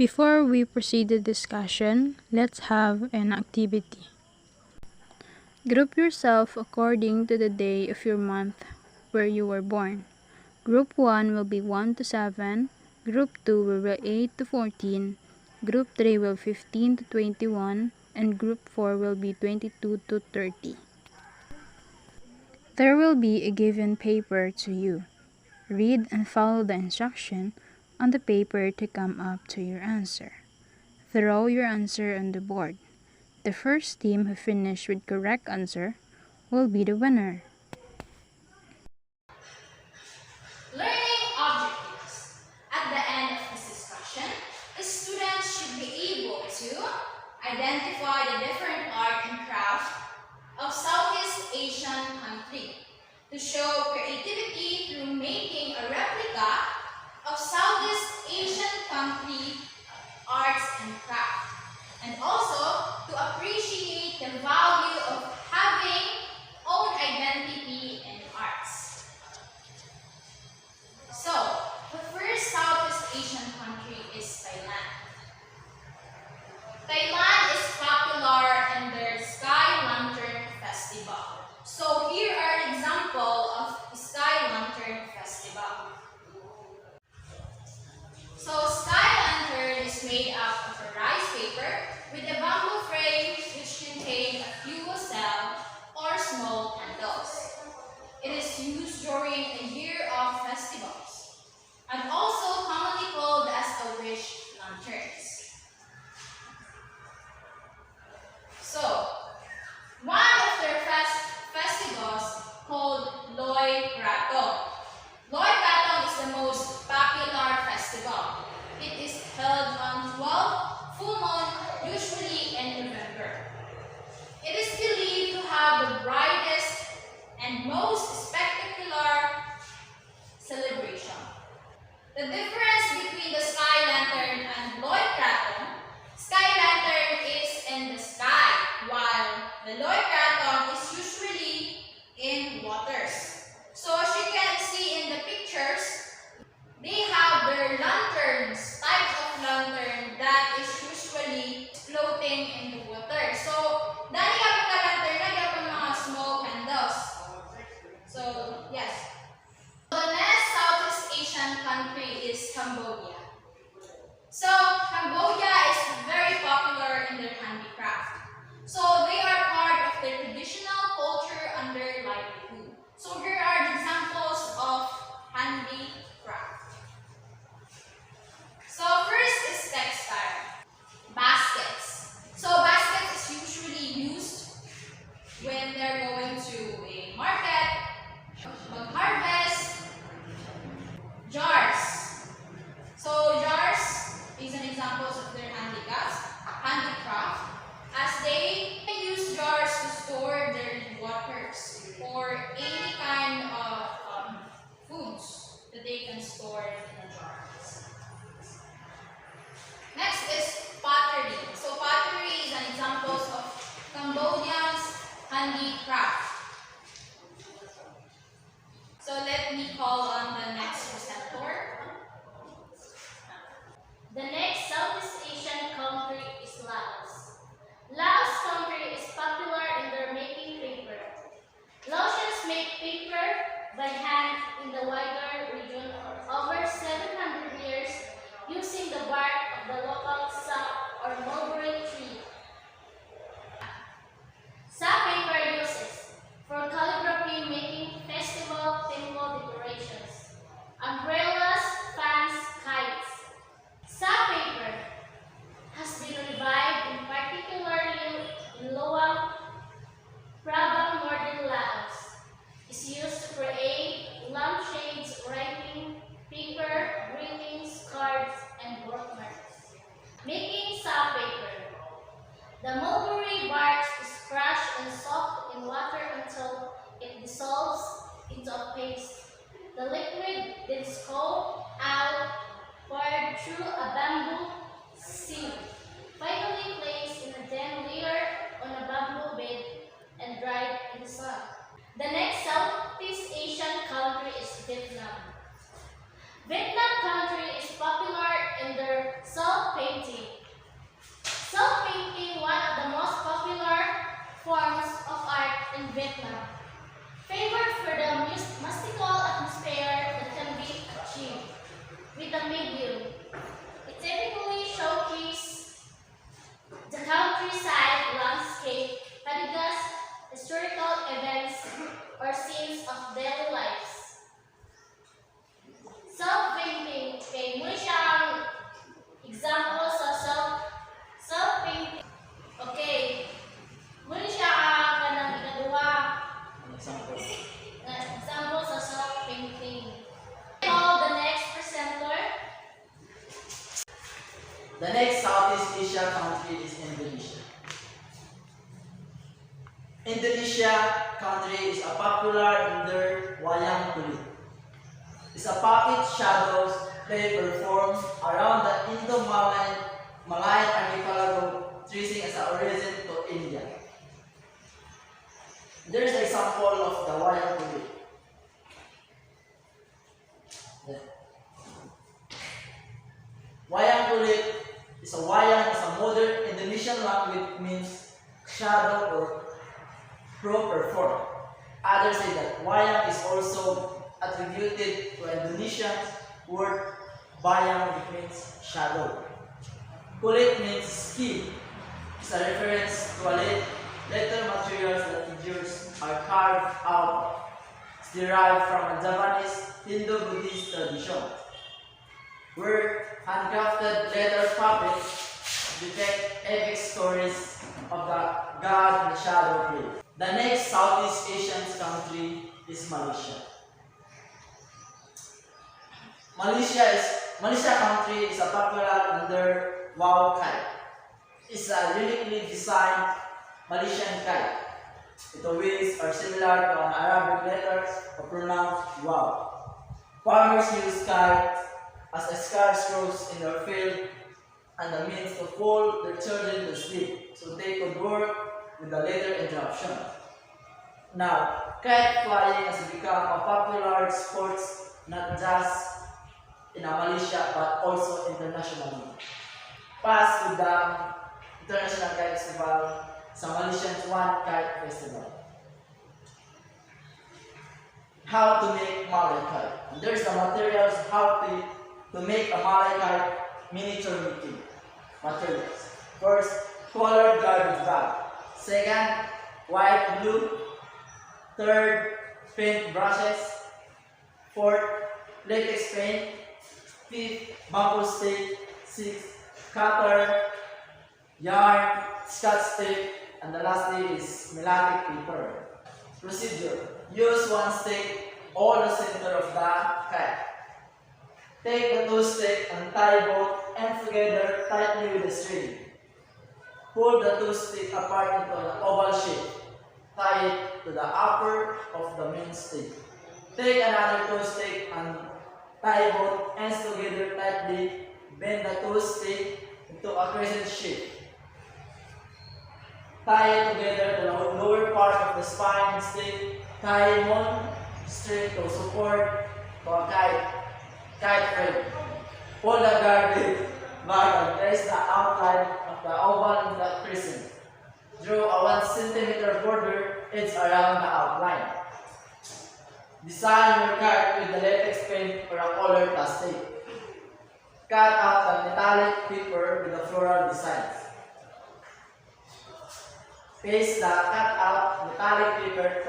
Before we proceed to discussion, let's have an activity. Group yourself according to the day of your month where you were born. Group 1 will be 1 to 7, Group 2 will be 8 to 14, Group 3 will 15 to 21, and Group 4 will be 22 to 30. There will be a given paper to you. Read and follow the instruction on the paper to come up to your answer. Throw your answer on the board. The first team who finish with correct answer will be the winner. Learning objectives. At the end of this discussion, the students should be able to identify the different art and craft of Southeast Asian country, to show creativity through making a replica of Southeast Asian country arts and craft, and also to appreciate the value of having own identity in arts. So, the first Southeast Asian country is Thailand. Thailand is popular in their Sky Lantern Festival. So here are examples of Sky Lantern Festival. So Sky Lantern is made up of a rice paper with a bamboo frame which contains a fuel cell or small candles. It is used during a year of festivals and also commonly called as a wish lanterns. So, one of their festivals called Loy Krathong. Loy Krathong is the most popular festival. It is held on 12 full moon, usually in November. It is believed to have the brightest and most spectacular celebration. The difference between the Sky Lantern and Loy Krathong: Sky Lantern is in the sky, while the Loy Krathong is usually in waters. So as you can see in the pictures, they have their lanterns, types of lantern that is usually floating in the water. So, dahil kapag ka lantern, nagyapon mga small candles. So, yes. The next Southeast Asian country is Cambodia. So, Cambodia is very popular in their handicraft. So, they are part of their traditional culture and their livelihood. So, here are the examples of handicraft. So, first is textile. Baskets. So, baskets is usually used when they're going to a market, mag-harvest. Jars. So, jars is an example of their handicraft, as they use jars to store their waters or any kind of foods that they can store in a jar. Next is pottery. So pottery is an example of Cambodia's handicraft. So let me call on the next presenter. The next Southeast Asian country is Laos. Laos country is popular in their making paper. Laotians make paper by hand in the wider region for over 700 years using the bark of the local sap or mulberry tree. Sap paper uses for calligraphy, making festival temple decorations, umbrellas, fans, kites. Sap paper has been revived particularly in Luang Prabang, northern Laos. It's used to create lampshades, writing paper, greetings, cards, and bookmarks. Making sap paper. The mulberry bark is crushed and soaked in water until it dissolves into a paste. The liquid then is cooled out, poured through a bamboo sieve, finally placed in a thin layer on a bamboo bed and dried in the sun. The next Southeast Asian country is Vietnam. Vietnam country is popular in their self-painted Asia country is Indonesia. Indonesia country is a popular in their wayang kulit. It's a puppet shadows they perform around the Malayan archipelago, tracing as a origin to India. There is an example of the wayang kulit. Wayang kulit is a modern Indonesian language means shadow or perform. Others say that wayang is also attributed to Indonesian word bayang, which means shadow. Kulit means skin. It's a reference to a later materials that figures are carved out. It's derived from a Japanese Hindu-Buddhist tradition, where handcrafted leather puppets depict epic stories of the god in the shadow play. The next Southeast Asian country is Malaysia. Malaysia country is a popular under Wow kite. It's a uniquely designed Malaysian kite. Its wings are similar to an Arabic letter pronounced wow. Farmers use kite as a scarecrows in their field and a means to fool their children to sleep so they could work with the later interruption. Now, kite flying has become a popular sport not just in Malaysia but also internationally. Past with the International Kite Festival sa Malaysian One Kite Festival. How to make Malay kite. There's the materials how to make a Malay kite miniature making materials. First, colored garbage bag. Second, white glue. Third, paint brushes. Fourth, latex paint. Fifth, bamboo stick. Sixth, cutter, yarn, scotch tape, and the last thing is melodic paper. Procedure. Use one stick or the center of the kite. Take the two sticks and tie both ends together tightly with the string. Pull the two sticks apart into an oval shape. Tie it to the upper of the main stick. Take another two sticks and tie both ends together tightly. Bend the two sticks into a crescent shape. Tie it together to the lower part of the spine stick. Tie one string to support to a kite frame. Pull the garbage bag and trace the outline of the oval in the crescent. Draw a 1 cm border edge around the outline. Design your kite with the latex paint or a colored plastic. Cut out the metallic paper with the floral designs. Paste the cut out metallic paper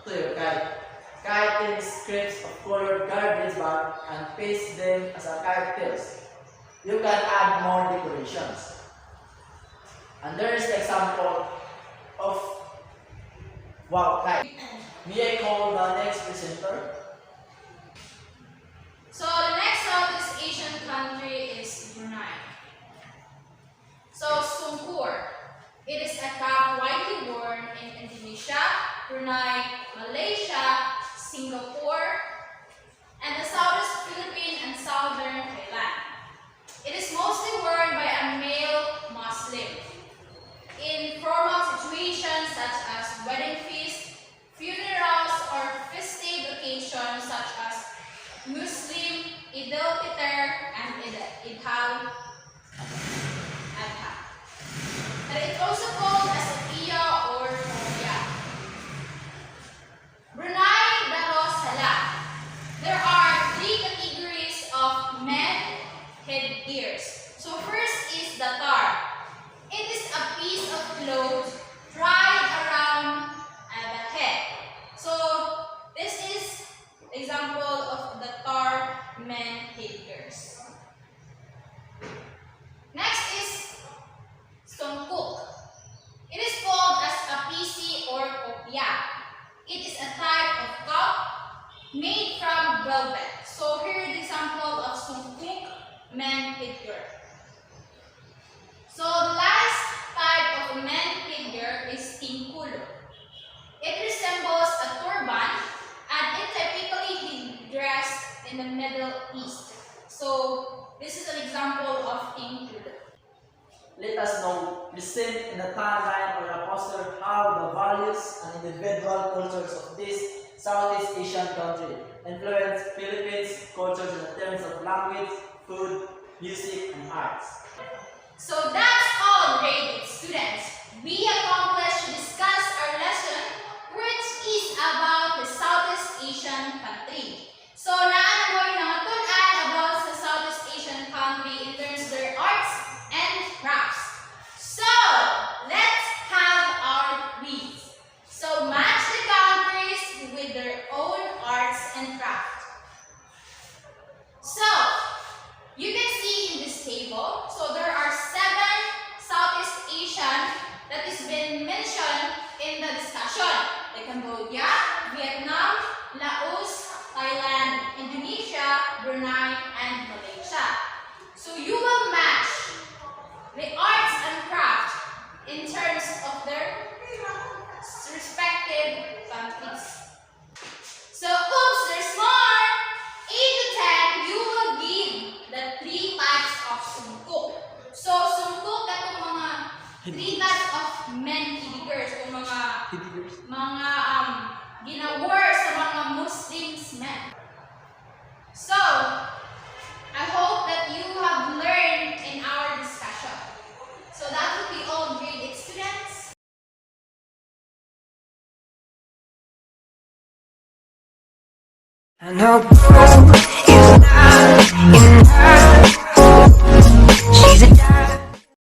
to your kite. Kite in strips of colored garbage bag and paste them as a kite tails. You can add more decorations. And there is the example of wow kite. May I call the next presenter? So the next Southeast Asian country is Brunei. So Sungkur. It is a cap widely worn in Indonesia, Brunei, Malaysia, Singapore, and the Southeast Philippines and Southern Thailand. It is mostly worn by a male Muslim. In formal situations such as wedding feasts, funerals, or festive occasions such as Muslim, Eid al-Fitr, and Eid al-Adha. And it's also called as a Pia or Korea. Brunei Darussalam. There are 3 categories of men headgears. So first is the tar. It is a piece of cloth tied around the head. So this is example of the tar men headgears. Next is Songkuk. us know, present in a timeline or a poster how the values and individual cultures of this Southeast Asian country influence Philippines cultures in terms of language, food, music, and arts. So that's all, grade 8 students. We accomplished to discuss our lesson, which is about the Southeast Asian country. So naanoy na tun-an about sa Southeast Asian country in terms of their arts and crafts. So let's have our quiz. So match the countries with their own arts and crafts. So you can see in this table, so there are 7 Southeast Asian that has been mentioned in the discussion. Like Cambodia, Vietnam, Laos, Thailand, Indonesia, Brunei, and Malaysia. So you will match the arts and craft in terms of their respective countries. So, oops, there's more! 8 to 10, you will give the 3 types of sungkok. So, sungkok na itong mga 3 types of men hidigers o mga ginawar sa mga Muslims men. So, I hope that you have learned in our discussion. So that would be all, grade 8 students. I know gold is not enough.